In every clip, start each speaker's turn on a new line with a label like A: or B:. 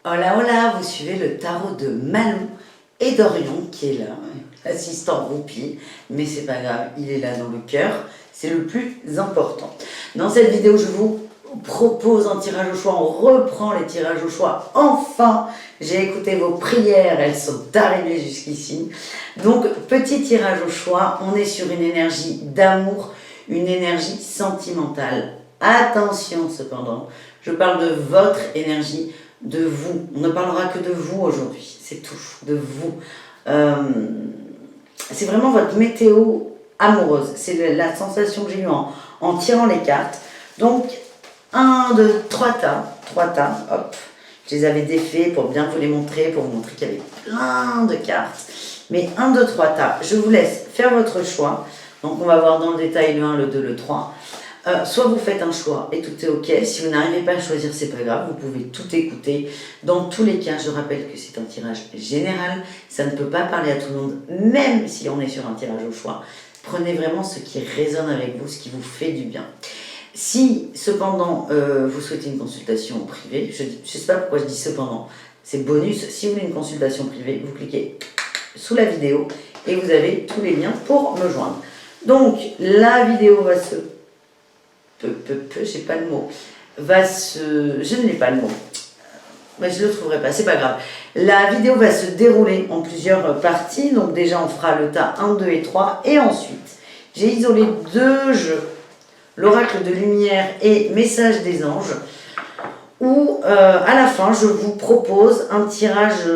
A: Hola, hola, vous suivez le tarot de Malou et d'Orion qui est là, l'assistant groupie, mais c'est pas grave, il est là dans le cœur, c'est le plus important. Dans cette vidéo, je vous propose un tirage au choix, on reprend les tirages au choix, enfin, j'ai écouté vos prières, elles sont arrivées jusqu'ici. Donc, petit tirage au choix, on est sur une énergie d'amour, une énergie sentimentale. Attention cependant, je parle de votre énergie, de vous. On ne parlera que de vous aujourd'hui, c'est tout, de vous. C'est vraiment votre météo amoureuse. C'est la sensation que j'ai eue en tirant les cartes. Donc, 1, 2, 3 tas, hop. Je les avais défaits pour bien vous les montrer, pour vous montrer qu'il y avait plein de cartes. Mais 1, 2, 3 tas, je vous laisse faire votre choix. Donc, on va voir dans le détail le 1, le 2, le 3. Soit vous faites un choix et tout est ok. Si vous n'arrivez pas à choisir, c'est pas grave, vous pouvez tout écouter. Dans tous les cas, je rappelle que c'est un tirage général, ça ne peut pas parler à tout le monde, même si on est sur un tirage au choix. Prenez vraiment ce qui résonne avec vous, ce qui vous fait du bien. Si cependant vous souhaitez une consultation privée, je ne sais pas pourquoi je dis cependant, c'est bonus. Si vous voulez une consultation privée, vous cliquez sous la vidéo et vous avez tous les liens pour me joindre. Donc la vidéo va se j'ai pas le mot, je ne l'ai pas le mot, mais je le trouverai pas, c'est pas grave. La vidéo va se dérouler en plusieurs parties, donc déjà on fera le tas 1, 2 et 3, et ensuite j'ai isolé deux jeux, l'oracle de lumière et message des anges, où à la fin je vous propose un tirage,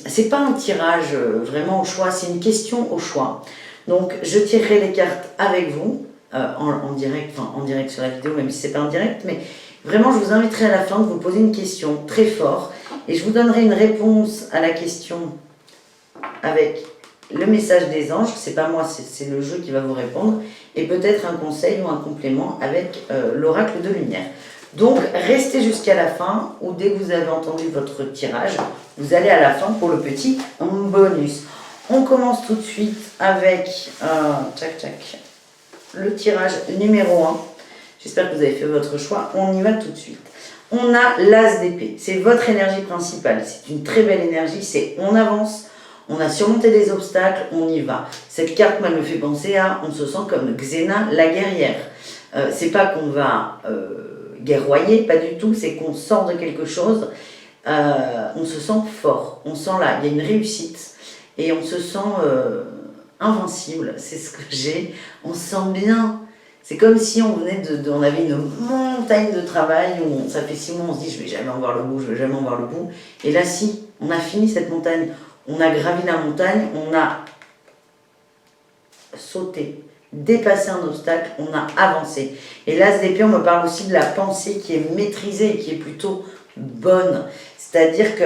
A: c'est pas un tirage vraiment au choix, c'est une question au choix. Donc je tirerai les cartes avec vous, en direct sur la vidéo, même si c'est pas en direct, mais vraiment je vous inviterai à la fin de vous poser une question très fort, et je vous donnerai une réponse à la question avec le message des anges, c'est pas moi, c'est le jeu qui va vous répondre, et peut-être un conseil ou un complément avec l'oracle de lumière. Donc restez jusqu'à la fin, ou dès que vous avez entendu votre tirage, vous allez à la fin pour le petit bonus. On commence tout de suite avec le tirage numéro 1. J'espère que vous avez fait votre choix. On y va tout de suite. On a l'as d'épée. C'est votre énergie principale. C'est une très belle énergie. C'est on avance, on a surmonté des obstacles, on y va. Cette carte, moi, me fait penser à, on se sent comme Xena, la guerrière. C'est pas qu'on va guerroyer, pas du tout. C'est qu'on sort de quelque chose. On se sent fort. On sent là, il y a une réussite. Et on se sent invincible, c'est ce que j'ai. On se sent bien. C'est comme si on venait on avait une montagne de travail où ça fait 6 mois, on se dit je vais jamais en voir le bout, je vais jamais en voir le bout. Et là, si, on a fini cette montagne, on a gravi la montagne, on a sauté, dépassé un obstacle, on a avancé. Et l'as d'épée, on me parle aussi de la pensée qui est maîtrisée et qui est plutôt bonne. C'est-à-dire que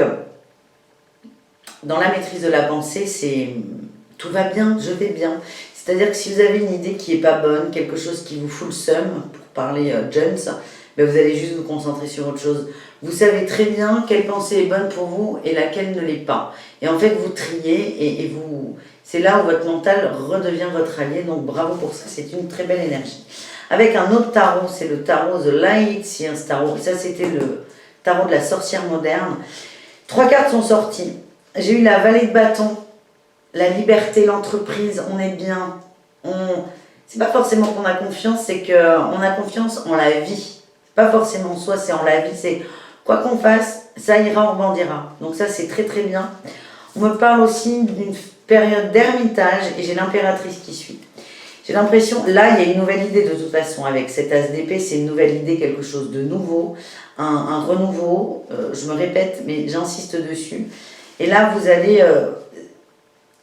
A: dans la maîtrise de la pensée, c'est tout va bien, je vais bien. C'est-à-dire que si vous avez une idée qui n'est pas bonne, quelque chose qui vous fout le seum, pour parler Jones, ben vous allez juste vous concentrer sur autre chose. Vous savez très bien quelle pensée est bonne pour vous et laquelle ne l'est pas. Et en fait, vous triez et vous, c'est là où votre mental redevient votre allié. Donc bravo pour ça, c'est une très belle énergie. Avec un autre tarot, c'est le tarot The Light, tarot. Ça, c'était le tarot de la sorcière moderne. 3 cartes sont sorties. J'ai eu la vallée de bâton, la liberté, l'entreprise, on est bien. C'est pas forcément qu'on a confiance, c'est qu'on a confiance en la vie. Pas forcément en soi, c'est en la vie. C'est quoi qu'on fasse, ça ira, on rebondira. Donc ça, c'est très très bien. On me parle aussi d'une période d'ermitage et j'ai l'impératrice qui suit. J'ai l'impression, là, il y a une nouvelle idée de toute façon. Avec cet as d'épée, c'est une nouvelle idée, quelque chose de nouveau, un renouveau. Je me répète, mais j'insiste dessus. Et là, vous allez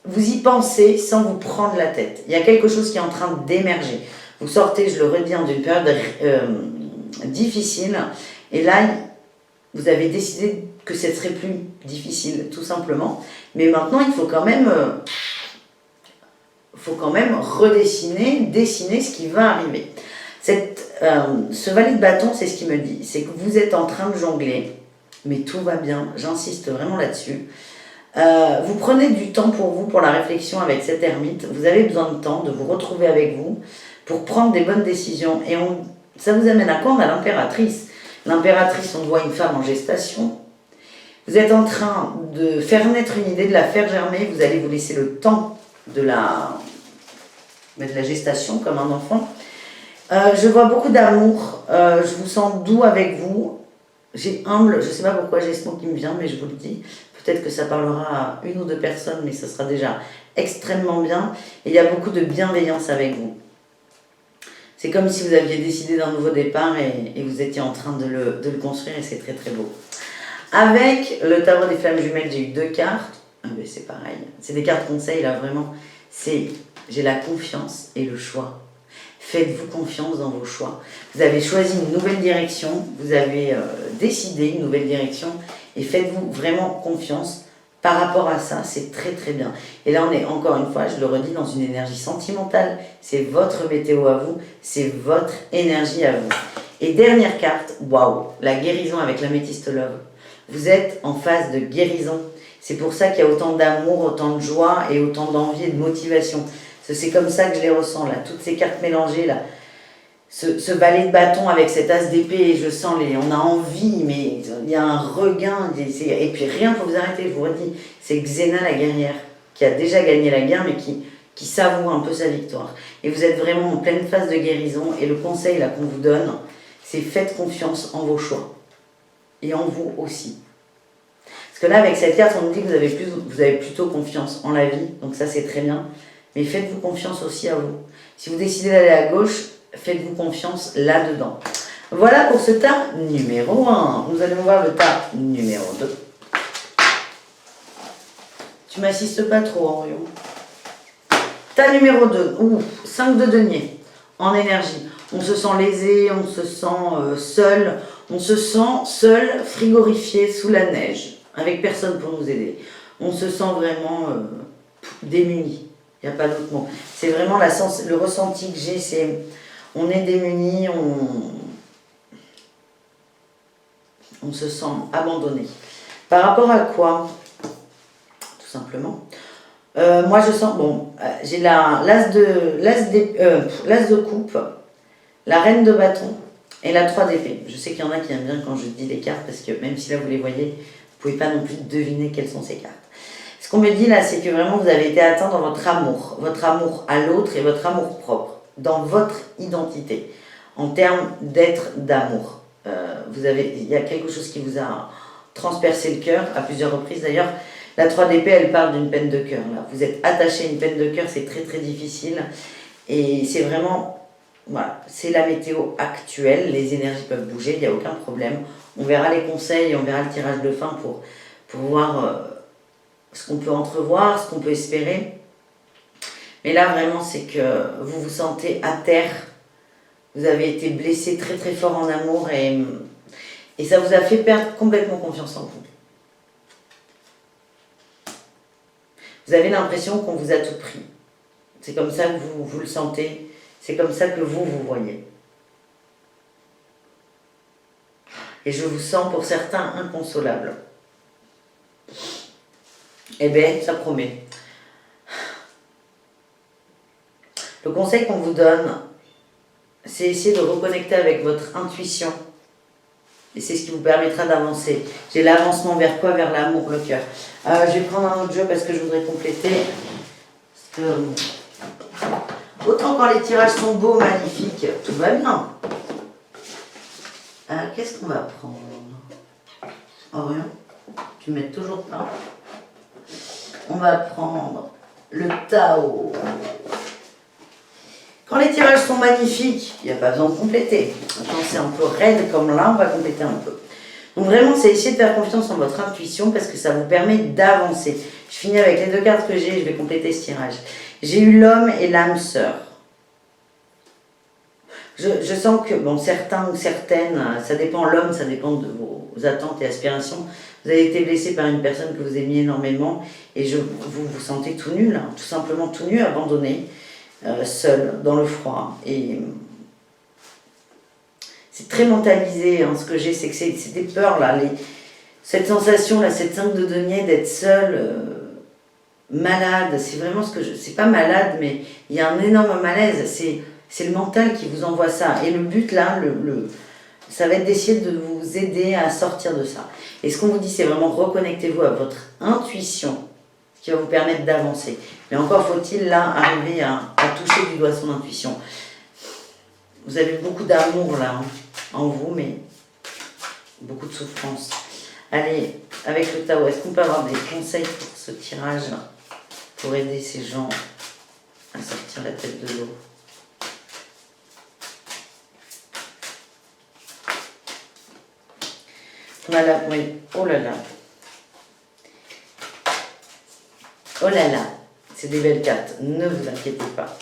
A: vous y pensez sans vous prendre la tête. Il y a quelque chose qui est en train d'émerger. Vous sortez, je le redis, d'une période difficile. Et là, vous avez décidé que ce serait plus difficile, tout simplement. Mais maintenant, il faut quand même dessiner ce qui va arriver. Ce valet de bâton, c'est ce qu'il me dit. C'est que vous êtes en train de jongler, mais tout va bien. J'insiste vraiment là-dessus. Vous prenez du temps pour vous, pour la réflexion avec cette ermite. Vous avez besoin de temps, de vous retrouver avec vous, pour prendre des bonnes décisions. Et ça vous amène à quoi? On a l'impératrice. L'impératrice, on voit une femme en gestation. Vous êtes en train de faire naître une idée, de la faire germer. Vous allez vous laisser le temps de la gestation comme un enfant. Je vois beaucoup d'amour. Je vous sens doux avec vous. J'ai humble, je ne sais pas pourquoi j'ai ce mot qui me vient, mais je vous le dis. Peut-être que ça parlera à une ou deux personnes, mais ce sera déjà extrêmement bien. Et il y a beaucoup de bienveillance avec vous. C'est comme si vous aviez décidé d'un nouveau départ et vous étiez en train de le construire et c'est très très beau. Avec le tarot des flammes jumelles, j'ai eu 2 cartes. C'est pareil. C'est des cartes conseils là vraiment. J'ai la confiance et le choix. Faites-vous confiance dans vos choix. Vous avez choisi une nouvelle direction, vous avez décidé une nouvelle direction et faites-vous vraiment confiance par rapport à ça, c'est très très bien. Et là on est encore une fois, je le redis, dans une énergie sentimentale. C'est votre météo à vous, c'est votre énergie à vous. Et dernière carte, waouh, la guérison avec l'améthyste love. Vous êtes en phase de guérison. C'est pour ça qu'il y a autant d'amour, autant de joie et autant d'envie et de motivation. C'est comme ça que je les ressens là, toutes ces cartes mélangées là. Ce balai de bâton avec cet as d'épée, je sens on a envie, mais il y a un regain. Et puis rien pour vous arrêter, je vous redis, c'est Xena la guerrière, qui a déjà gagné la guerre, mais qui savoure un peu sa victoire. Et vous êtes vraiment en pleine phase de guérison, et le conseil là qu'on vous donne, c'est faites confiance en vos choix. Et en vous aussi. Parce que là, avec cette carte, on nous dit que vous avez plutôt confiance en la vie, donc ça c'est très bien. Mais faites-vous confiance aussi à vous. Si vous décidez d'aller à gauche, faites-vous confiance là-dedans. Voilà pour ce tas numéro 1. Nous allons voir le tas numéro 2. Tu m'assistes pas trop, Orion. Tas numéro 2. Ouh, 5 de denier. En énergie. On se sent lésé, on se sent seul. On se sent seul, frigorifié sous la neige. Avec personne pour nous aider. On se sent vraiment démuni. Il n'y a pas d'autre mot. C'est vraiment le ressenti que j'ai, c'est on est démunis, on se sent abandonné. Par rapport à quoi? Tout simplement. Moi je sens, j'ai l'as de coupe, la reine de bâton et la 3 d'épée. Je sais qu'il y en a qui aiment bien quand je dis les cartes, parce que même si là vous les voyez, vous ne pouvez pas non plus deviner quelles sont ces cartes. Ce qu'on me dit là, c'est que vraiment vous avez été atteint dans votre amour à l'autre et votre amour propre, dans votre identité, en termes d'être, d'amour. Il y a quelque chose qui vous a transpercé le cœur, à plusieurs reprises d'ailleurs. La 3 d'épée, elle parle d'une peine de cœur. Là. Vous êtes attaché à une peine de cœur, c'est très très difficile. Et c'est vraiment, voilà, c'est la météo actuelle, les énergies peuvent bouger, il n'y a aucun problème. On verra les conseils, on verra le tirage de fin pour voir ce qu'on peut entrevoir, ce qu'on peut espérer. Mais là, vraiment, c'est que vous vous sentez à terre. Vous avez été blessé très très fort en amour et ça vous a fait perdre complètement confiance en vous. Vous avez l'impression qu'on vous a tout pris. C'est comme ça que vous le sentez. C'est comme ça que vous voyez. Et je vous sens pour certains inconsolable. Eh bien, ça promet. Le conseil qu'on vous donne, c'est essayer de reconnecter avec votre intuition. Et c'est ce qui vous permettra d'avancer. J'ai l'avancement vers quoi? Vers l'amour, le cœur. Je vais prendre un autre jeu parce que je voudrais compléter. Parce que, autant quand les tirages sont beaux, magnifiques, tout va bien. Qu'est-ce qu'on va prendre? Orion, tu ne m'aides toujours pas. On va prendre le Tao. Quand les tirages sont magnifiques, il n'y a pas besoin de compléter. Quand c'est un peu raide comme là, on va compléter un peu. Donc vraiment, c'est essayer de faire confiance en votre intuition parce que ça vous permet d'avancer. Je finis avec les 2 cartes que j'ai, je vais compléter ce tirage. J'ai eu l'homme et l'âme sœur. Je sens que, certains ou certaines, ça dépend, l'homme, ça dépend de vos attentes et aspirations. Vous avez été blessé par une personne que vous aimiez énormément et vous vous sentez tout nul, hein, tout simplement tout nu, abandonné, seul, dans le froid. Et c'est très mentalisé, hein, ce que j'ai, c'est que c'est des peurs, là, cette sensation, là, cette 5 de denier d'être seul, malade, c'est vraiment c'est pas malade, mais il y a un énorme malaise, c'est le mental qui vous envoie ça. Et le but là, ça va être d'essayer de vous aider à sortir de ça. Et ce qu'on vous dit, c'est vraiment reconnectez-vous à votre intuition qui va vous permettre d'avancer. Mais encore faut-il là arriver à toucher du doigt son intuition. Vous avez beaucoup d'amour là en vous, mais beaucoup de souffrance. Allez, avec le Tao, est-ce qu'on peut avoir des conseils pour ce tirage pour aider ces gens à sortir la tête de l'eau? On a là, oui, oh là là. Oh là là, c'est des belles cartes, ne vous inquiétez pas.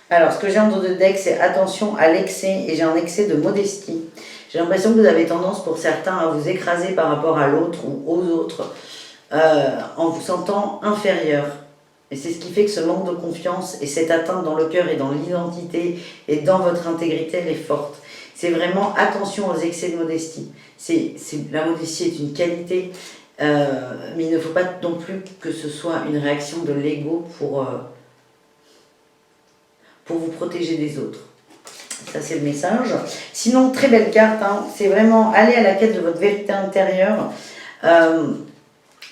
A: Alors, ce que j'ai en dos de deck, c'est attention à l'excès, et j'ai un excès de modestie. J'ai l'impression que vous avez tendance, pour certains, à vous écraser par rapport à l'autre ou aux autres, en vous sentant inférieur. Et c'est ce qui fait que ce manque de confiance et cette atteinte dans le cœur et dans l'identité et dans votre intégrité, elle est forte. C'est vraiment attention aux excès de modestie. La modestie est une qualité, mais il ne faut pas non plus que ce soit une réaction de l'ego pour vous protéger des autres. Ça, c'est le message. Sinon, très belle carte, hein. C'est vraiment aller à la quête de votre vérité intérieure. On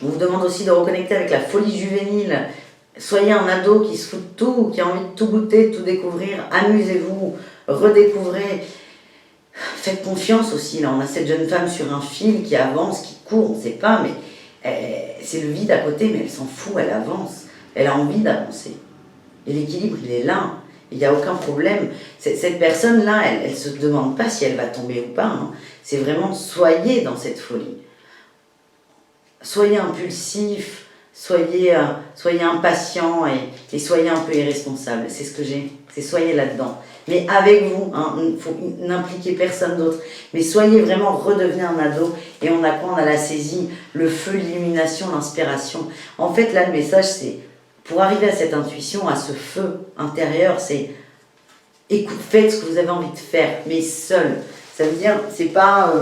A: vous demande aussi de reconnecter avec la folie juvénile. Soyez un ado qui se fout de tout, qui a envie de tout goûter, de tout découvrir. Amusez-vous, redécouvrez. Faites confiance aussi. Là, on a cette jeune femme sur un fil qui avance, qui court, on ne sait pas, mais c'est le vide à côté, mais elle s'en fout, elle avance. Elle a envie d'avancer. Et l'équilibre, il est là. Il n'y a aucun problème. Cette personne-là, elle ne se demande pas si elle va tomber ou pas. Hein. C'est vraiment, soyez dans cette folie. Soyez impulsif, soyez impatient et soyez un peu irresponsable. C'est ce que j'ai. C'est soyez là-dedans. Mais avec vous, hein, n'impliquez personne d'autre. Mais soyez vraiment, redevenez un ado. Et on a quoi? On a la saisie, le feu, l'illumination, l'inspiration. En fait, là, le message, c'est pour arriver à cette intuition, à ce feu intérieur, c'est faites ce que vous avez envie de faire, mais seul. Ça veut dire, c'est pas...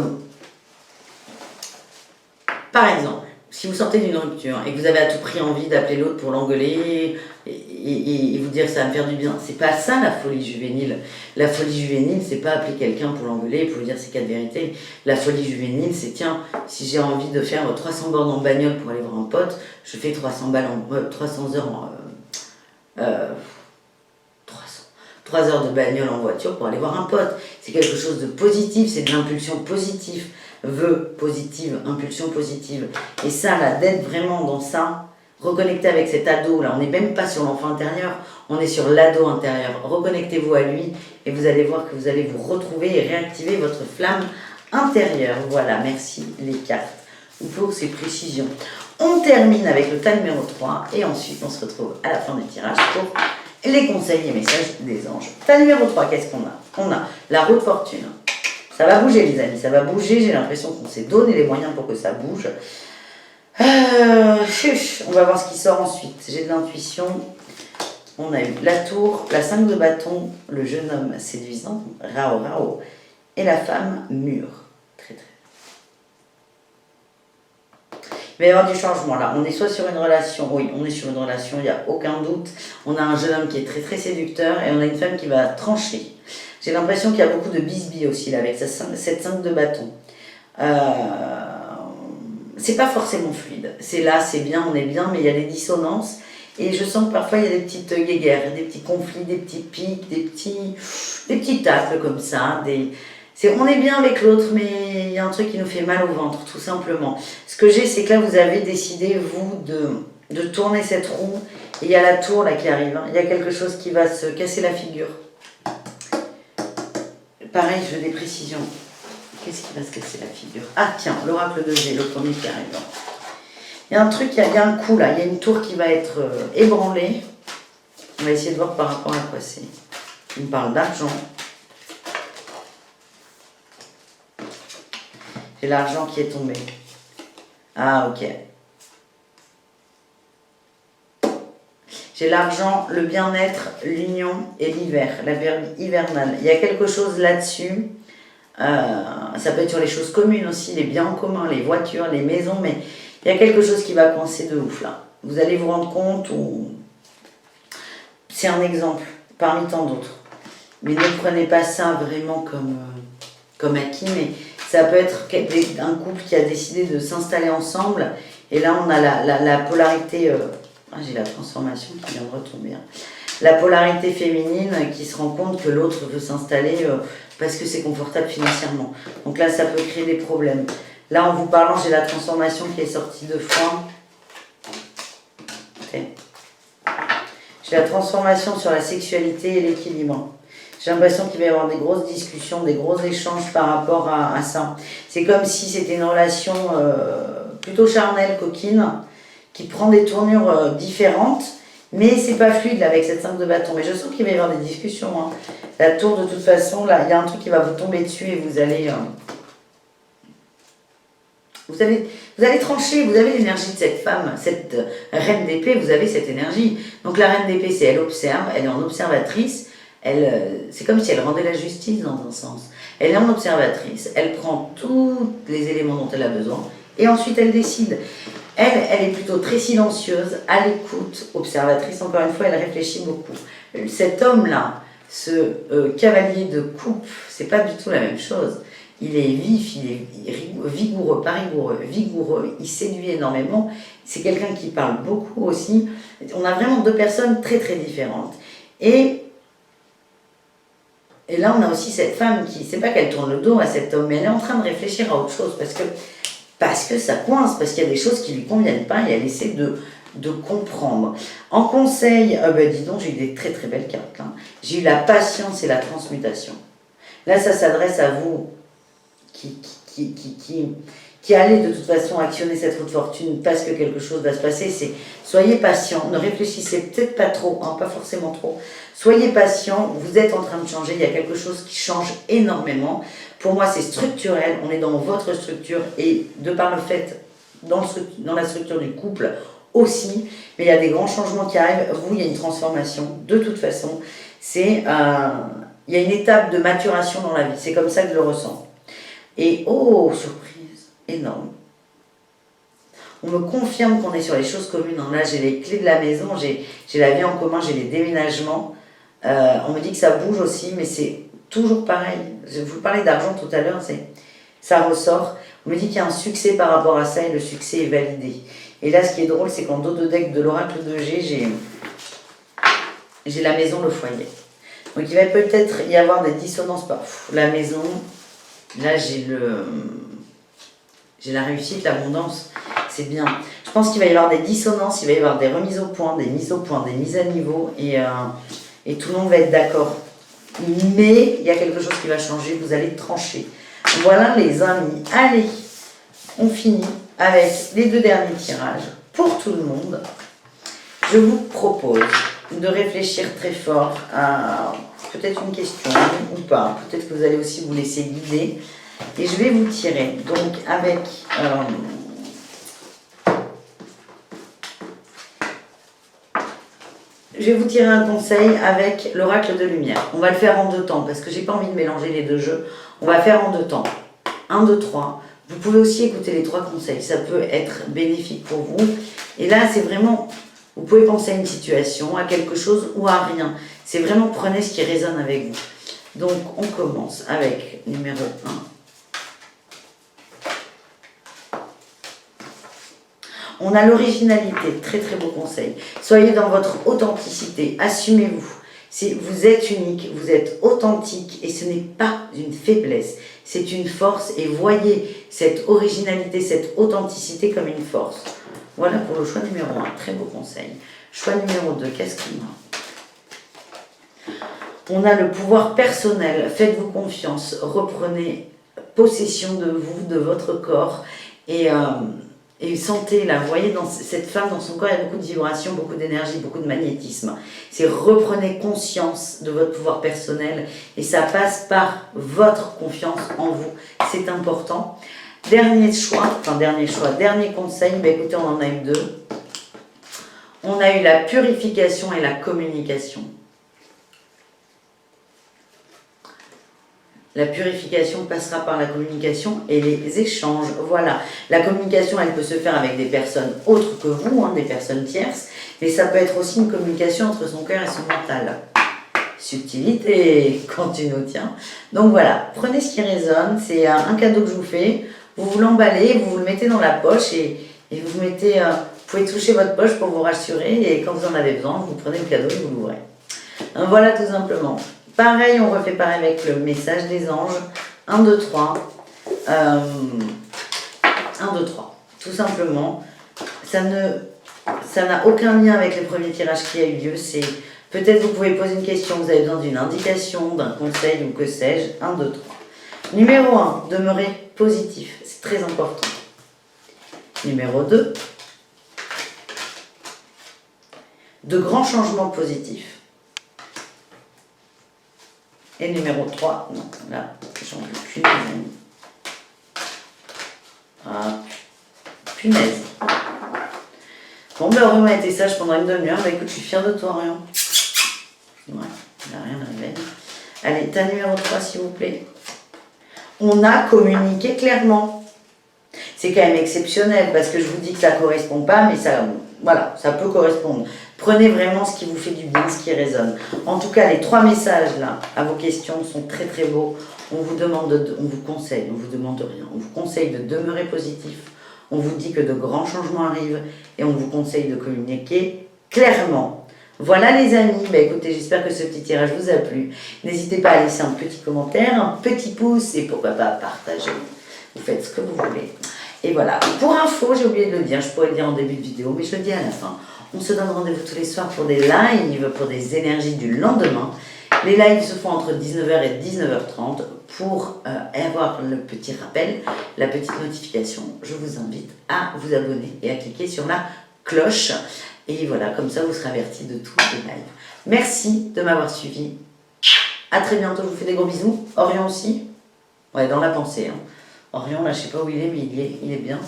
A: par exemple, si vous sortez d'une rupture et que vous avez à tout prix envie d'appeler l'autre pour l'engueuler et vous dire que ça va me faire du bien, c'est pas ça la folie juvénile. La folie juvénile, c'est pas appeler quelqu'un pour l'engueuler, pour lui dire ses quatre vérités. La folie juvénile, c'est tiens, si j'ai envie de faire 300 bornes en bagnole pour aller voir un pote, je fais 300 heures en... 3 heures de bagnole en voiture pour aller voir un pote. C'est quelque chose de positif, c'est de l'impulsion positive. Vœux positive, impulsion positive. Et ça, là, d'être vraiment dans ça, reconnecter avec cet ado, là, on n'est même pas sur l'enfant intérieur, on est sur l'ado intérieur. Reconnectez-vous à lui et vous allez voir que vous allez vous retrouver et réactiver votre flamme intérieure. Voilà, merci les cartes pour ces précisions. On termine avec le tas numéro 3 et ensuite on se retrouve à la fin du tirage pour les conseils et messages des anges. Tas numéro 3, qu'est-ce qu'on a? On a la roue de fortune. Ça va bouger les amis, ça va bouger, j'ai l'impression qu'on s'est donné les moyens pour que ça bouge. On va voir ce qui sort ensuite. J'ai de l'intuition. On a eu la tour, la 5 de bâton, le jeune homme séduisant, Rao Rao, et la femme mûre. Très très. Il va y avoir du changement là. On est soit sur une relation, oui, on est sur une relation, il n'y a aucun doute. On a un jeune homme qui est très très séducteur et on a une femme qui va trancher. J'ai l'impression qu'il y a beaucoup de bisbis aussi là, avec cette 5 de bâton. C'est pas forcément fluide. C'est là, c'est bien, on est bien, mais il y a des dissonances. Et je sens que parfois il y a des petites guéguerres, des petits conflits, des petits pics, des petits tacles comme ça. On est bien avec l'autre, mais il y a un truc qui nous fait mal au ventre, tout simplement. Ce que j'ai, c'est que là, vous avez décidé, vous, de tourner cette roue. Et il y a la tour là qui arrive. Hein. Il y a quelque chose qui va se casser la figure. Pareil, je veux des précisions. Qu'est-ce qui va se casser la figure? Ah tiens, l'oracle de G, le premier qui arrive. Il y a un truc, il y a un coup là, il y a une tour qui va être ébranlée. On va essayer de voir par rapport à quoi c'est. Il me parle d'argent. J'ai l'argent qui est tombé. Ah ok. J'ai l'argent, le bien-être, l'union et l'hiver, la période hivernale. Il y a quelque chose là-dessus. Ça peut être sur les choses communes aussi, les biens en commun, les voitures, les maisons, mais il y a quelque chose qui va coincer de ouf là. Vous allez vous rendre compte, ou c'est un exemple. parmi tant d'autres. Mais ne prenez pas ça vraiment comme acquis, mais ça peut être un couple qui a décidé de s'installer ensemble, et là on a la polarité, j'ai la transformation qui vient de retomber, hein. La polarité féminine qui se rend compte que l'autre veut s'installer parce que c'est confortable financièrement. Donc là ça peut créer des problèmes. Là en vous parlant, j'ai la transformation qui est sortie de fois. Okay. J'ai la transformation sur la sexualité et l'équilibre. J'ai l'impression qu'il va y avoir des grosses discussions, des gros échanges par rapport à ça. C'est comme si c'était une relation plutôt charnelle, coquine, qui prend des tournures différentes, mais c'est pas fluide là, avec cette 5 de bâton. Mais je sens qu'il va y avoir des discussions, hein. La tour, de toute façon, là, il y a un truc qui va vous tomber dessus et vous allez trancher. Vous avez l'énergie de cette femme, cette reine d'épée, vous avez cette énergie. Donc la reine d'épée, c'est elle observe, elle est en observatrice. C'est comme si elle rendait la justice dans un sens. Elle est en observatrice, elle prend tous les éléments dont elle a besoin et ensuite elle décide. Elle est plutôt très silencieuse, à l'écoute, observatrice, encore une fois, elle réfléchit beaucoup. Cet homme-là, ce cavalier de coupe, c'est pas du tout la même chose. Il est vif, il est vigoureux, pas vigoureux, il séduit énormément. C'est quelqu'un qui parle beaucoup aussi. On a vraiment deux personnes très très différentes. Et là, on a aussi cette femme qui, c'est pas qu'elle tourne le dos à cet homme, mais elle est en train de réfléchir à autre chose parce que ça coince, parce qu'il y a des choses qui lui conviennent pas et elle essaie de comprendre. En conseil, dis donc, j'ai eu des très très belles cartes. Hein. J'ai eu la patience et la transmutation. Là, ça s'adresse à vous qui allez de toute façon actionner cette roue de fortune parce que quelque chose va se passer. C'est soyez patient, ne réfléchissez peut-être pas trop, hein, pas forcément trop. Soyez patient, vous êtes en train de changer, il y a quelque chose qui change énormément. Pour moi, c'est structurel, on est dans votre structure et de par le fait, dans la structure du couple aussi, mais il y a des grands changements qui arrivent. Vous, il y a une transformation, de toute façon. Il y a une étape de maturation dans la vie, c'est comme ça que je le ressens. Et oh, surprise, énorme. On me confirme qu'on est sur les choses communes. Là, j'ai les clés de la maison, j'ai la vie en commun, j'ai les déménagements. On me dit que ça bouge aussi, mais c'est toujours pareil. Je vous parlais d'argent tout à l'heure, ça ressort. On me dit qu'il y a un succès par rapport à ça et le succès est validé. Et là, ce qui est drôle, c'est qu'en dos de deck de l'oracle de G, j'ai la maison, le foyer. Donc il va peut-être y avoir des dissonances par la maison. Là, j'ai la réussite, l'abondance. C'est bien. Je pense qu'il va y avoir des dissonances, il va y avoir des remises au point, des mises au point, des mises à niveau. Et tout le monde va être d'accord. Mais il y a quelque chose qui va changer, vous allez trancher. Voilà les amis. Allez, on finit avec les deux derniers tirages pour tout le monde. Je vous propose de réfléchir très fort à peut-être une question ou pas. Peut-être que vous allez aussi vous laisser guider. Et je vais vous tirer donc avec... je vais vous tirer un conseil avec l'oracle de lumière. On va le faire en deux temps parce que j'ai pas envie de mélanger les deux jeux. On va faire en deux temps. 1, 2, 3. Vous pouvez aussi écouter les trois conseils. Ça peut être bénéfique pour vous. Et là, c'est vraiment... Vous pouvez penser à une situation, à quelque chose ou à rien. C'est vraiment prenez ce qui résonne avec vous. Donc, on commence avec numéro 1. On a l'originalité, très très beau conseil. Soyez dans votre authenticité, assumez-vous. Vous êtes unique, vous êtes authentique et ce n'est pas une faiblesse, c'est une force et voyez cette originalité, cette authenticité comme une force. Voilà pour le choix numéro 1, très beau conseil. Choix numéro 2, qu'est-ce qu'il y a ? On a le pouvoir personnel, faites-vous confiance, reprenez possession de vous, de votre corps et sentez là, vous voyez dans cette femme, dans son corps, il y a beaucoup de vibrations, beaucoup d'énergie, beaucoup de magnétisme. C'est reprenez conscience de votre pouvoir personnel et ça passe par votre confiance en vous. C'est important. Dernier conseil, écoutez, on en a eu deux. On a eu la purification et la communication. La purification passera par la communication et les échanges. Voilà. La communication, elle peut se faire avec des personnes autres que vous, des personnes tierces, mais ça peut être aussi une communication entre son cœur et son mental. subtilité quand tu nous tiens. Donc voilà, prenez ce qui résonne, c'est un cadeau que je vous fais. Vous l'emballez, vous le mettez dans la poche et vous mettez, vous pouvez toucher votre poche pour vous rassurer et quand vous en avez besoin, vous prenez le cadeau et vous l'ouvrez. Voilà tout simplement. Pareil, on refait pareil avec le message des anges. 1, 2, 3. 1, 2, 3. Tout simplement. Ça n'a aucun lien avec le premier tirage qui a eu lieu. C'est peut-être vous pouvez poser une question, vous avez besoin d'une indication, d'un conseil ou que sais-je. 1, 2, 3. Numéro 1, demeurez positif. C'est très important. Numéro 2, de grands changements positifs. Et numéro 3, non, là, j'en veux qu'une, les amis. Ah, punaise. Bon, ben, Orion a été sage pendant une demi-heure. Bah écoute, je suis fière de toi, Orion. Ouais, il n'a rien arrivé. Allez, ta numéro 3, s'il vous plaît. On a communiqué clairement. C'est quand même exceptionnel parce que je vous dis que ça ne correspond pas, mais ça, voilà, ça peut correspondre. Prenez vraiment ce qui vous fait du bien, ce qui résonne. En tout cas, les 3 messages là à vos questions sont très très beaux. On vous demande, on vous conseille, on vous demande rien. On vous conseille de demeurer positif. On vous dit que de grands changements arrivent et on vous conseille de communiquer clairement. Voilà les amis, bah écoutez, j'espère que ce petit tirage vous a plu. N'hésitez pas à laisser un petit commentaire, un petit pouce et pourquoi pas partager. Vous faites ce que vous voulez. Et voilà, pour info, j'ai oublié de le dire, je pourrais le dire en début de vidéo, mais je le dis à la fin. On se donne rendez-vous tous les soirs pour des lives, pour des énergies du lendemain. Les lives se font entre 19h et 19h30 pour avoir le petit rappel, la petite notification. Je vous invite à vous abonner et à cliquer sur la cloche. Et voilà, comme ça vous serez avertis de tous les lives. Merci de m'avoir suivi. À très bientôt, je vous fais des gros bisous. Orion aussi. Ouais, dans la pensée. Hein. Orion, là, je sais pas où il est, mais il est bien.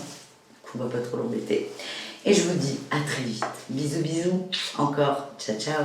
A: On va pas trop l'embêter. Et je vous dis à très vite. Bisous, bisous. Encore. Ciao, ciao.